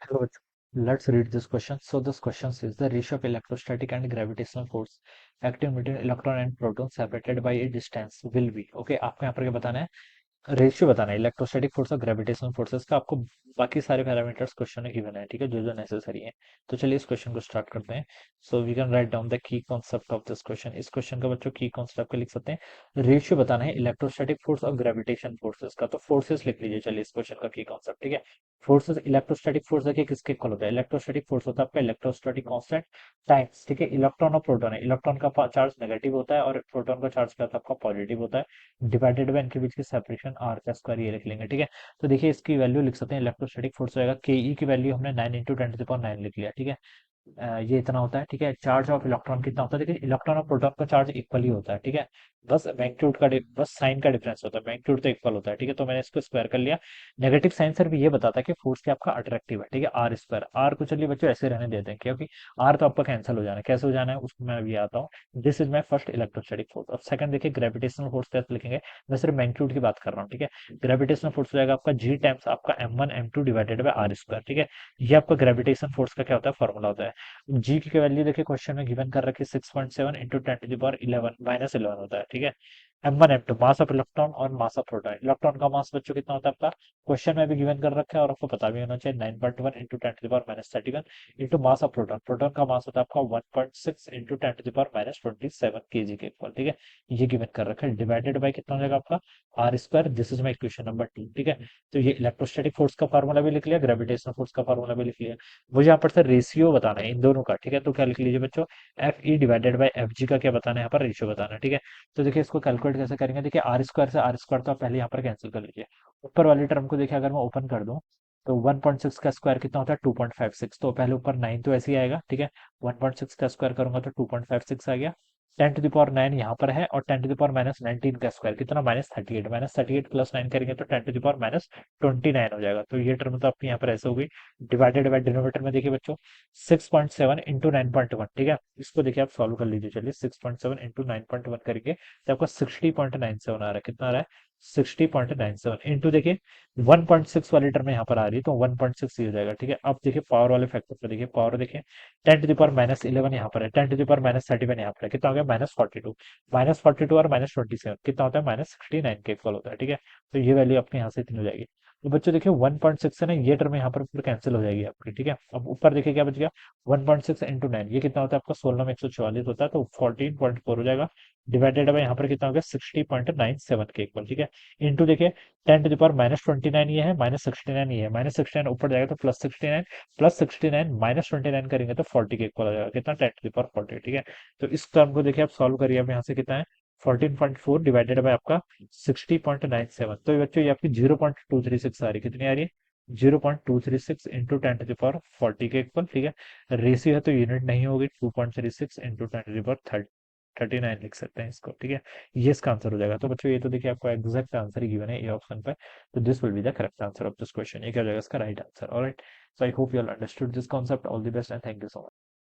Hello, let's read this question. So this question says the ratio of electrostatic and gravitational force acting between electron and proton separated by a distance will be. Okay, आपको यहाँ पर क्या बताना है? Ratio बताना है electrostatic force और gravitational forces का। आपको बाकी सारे पैरामीटर्स क्वेश्चन में गिवन है, ठीक है, जो जो नेसेसरी है। तो चलिए इस क्वेश्चन को स्टार्ट करते हैं। So we can write down the key concept of this question. इस क्वेश्चन का बच्चों की कॉन्सेप्ट के लिख सकते हैं। रेशियो बताना है इलेक्ट्रोस्टैटिक फोर्स और ग्रेविटेशन फोर्सेस का। तो फोर्सेस लिख लीजिए। चलिए इस क्वेश्चन का की कॉन्सेप्ट, ठीक है। फोर्सेस, इलेक्ट्रोस्टैटिक फोर्स देखिए किसके इक्वल होता है। इलेक्ट्रोस्टैटिक फोर्स होता है आपका इलेक्ट्रोस्टैटिक कांस्टेंट टाइम्स, ठीक है, इलेक्ट्रॉन और प्रोटॉन है। इलेक्ट्रॉन का चार्ज नेगेटिव होता है और प्रोटॉन का चार्ज क्या होता है आपका पॉजिटिव होता है, डिवाइडेड बाय इनके बीच की सेपरेशन आर का स्क्वायर, ये लिख लेंगे, ठीक है। तो देखिए इसकी वैल्यू लिख सकते हैं। इलेक्ट्रोस्टैटिक फोर्स होगा के ई की वैल्यू हमने 9 इंटू 10 to the power 9 लिख लिया, ठीक है। ये इतना होता है, ठीक है। चार्ज ऑफ इलेक्ट्रॉन कितना होता है, देखिए इलेक्ट्रॉन और प्रोटॉन का चार्ज इक्वल ही होता है, ठीक है। बस मैग्नीट्यूड का बस साइन का डिफरेंस होता है, मैग्नीट्यूड तो इक्वल होता है, ठीक है। तो मैंने इसको स्क्वायर कर लिया। नेगेटिव साइन सिर्फ ये बताता है कि फोर्स क्या आपका अट्रैक्टिव है, ठीक है। आर स्क्वायर, आर को चलिए बच्चों ऐसे रहने देते हैं क्योंकि आर तो आपका कैंसिल हो जाना है। कैसे हो जाना है उसको मैं अभी आता हूँ। This is my first electrostatic force. अब सेकंड देखिए ग्रेविटेशनल फोर्स कैसे लिखेंगे। मैं सिर्फ मैग्नीट्यूड की बात कर रहा हूँ, ठीक है। ग्रेविटेशनल फोर्स हो जाएगा आपका जी टाइम्स आपका M1 M2 divided by are square, ठीक है। ये आपका ग्रेविटेशन फोर्स का क्या होता है, फॉर्मूला होता है। जी की वैल्यू देखिए क्वेश्चन में गिवन कर रखी 6.7 इंटू 10 to the power 11 -11 होता है, ठीक है। M1 M2 mass of electron और मास ऑफ प्रोटॉन। इलेक्ट्रॉन का मास बच्चों कितना होता है आपका, क्वेश्चन में भी गिवन कर रखा है और आपको पता भी होना चाहिए, 9.1 into 10 to the power -31 into mass of proton. Proton का मास होता है आपका 1.6 into 10 to the power -27 KG के इक्वल, ठीक है। ये गिवन कर रखा है, डिवाइडेड बाय कितना हो जाएगा आपका r square. This is my equation number 2, ठीक है। तो ये इलेक्ट्रोस्टैटिक फोर्स का फार्मूला भी लिख लिया, ग्रेविटेशनल फोर्स का फार्मूला भी लिख लिया। मुझे यहाँ पर से रेशियो बताना है इन दोनों का, ठीक है। तो क्या लिख लीजिए बच्चों, F E divided by F G का क्या बताना है, यहाँ पर रेशियो बताना है, ठीक है। तो देखिए इसको कैलकुलेट कैसे करेंगे। देखिए आर स्क्वायर से आर स्क्वायर तो आप पहले यहाँ पर कैंसिल कर लीजिए। ऊपर वाली टर्म को देखिए अगर मैं ओपन कर दूं तो 1.6 का स्क्वायर कितना होता है 2.56। तो पहले ऊपर 9 तो ऐसे ही आएगा, ठीक है। 1.6 का स्क्वायर करूंगा तो 2.56 आ गया। 10 to the power 9 यहाँ पर है और 10 to the power -19 का स्क्वायर कितना, -38। -38 प्लस 9 करेंगे तो 10 to the power -29 हो जाएगा। तो ये टर्म तो आपकी यहाँ पर ऐसे हो गई। डिवाइडेड बाय डिनोमिनेटर में देखिए बच्चों 6.7 इंटू 9.1, ठीक है। इसको देखिए आप सॉल्व कर लीजिए। चलिए 6.7 इंटू 9.1 करेंगे तो आपका 60.97 आ रहा है। कितना आ रहा है, 60.97 इंटू देखिए 1.6 वाली टर्म यहाँ पर आ रही है तो 1.6 ही हो जाएगा, ठीक है। अब देखिए पावर वाले फैक्टर पर देखिए, पावर देखिए 10 to the power -11 यहाँ पर है, 10 to the power -31 यहाँ पर है, कितना हो गया -42। -42 और -27 कितना होता है, -69 के इक्वल होता है, ठीक है। तो ये वैल्यू आपके यहाँ से इतनी हो जाएगी। तो बच्चों देखिए 1.6 से ना ये टर्म यहाँ पर कैंसिल हो जाएगी आपकी, ठीक है। अब ऊपर देखिए क्या बच गया, 1.6 इंटू 9 ये कितना होता है आपका 16 में 144 होता है तो 14.4 हो जाएगा। डिवाइडेड बाय यहाँ पर कितना हो गया 60.97 के इक्वल, ठीक है। इंटू देखिए 10 to the power -29 ये है, -69 ये है, -69 ऊपर जाएगा तो +69, +69 -29 करेंगे तो 40 के इक्वल हो जाएगा। कितना, 10 to the power 40, ठीक है। तो इस टर्म को देखिए आप सॉल्व करिए। अब यहाँ से कितना है 14.4 डिवाइडेड बाय आपका 60.97। तो ये बच्चों ये आपकी 0.236 आ रही है। कितनी आ रही है, 0.236 इंटू 10 to the power 40 के इक्वल, ठीक है। रेशियो है तो यूनिट नहीं होगी, 2.36 इंटू 10 to the power 39 लिख सकते हैं इसको, ठीक है। ये इसका आंसर हो जाएगा। तो बच्चों ये तो देखिए आपको एग्जैक्ट आंसर ही गिवन है ए ऑप्शन पे। तो this will be the correct answer of this question. ये क्या हो जाएगा इसका right answer. Alright, so I hope you all understood this concept. All the best and thank you so much.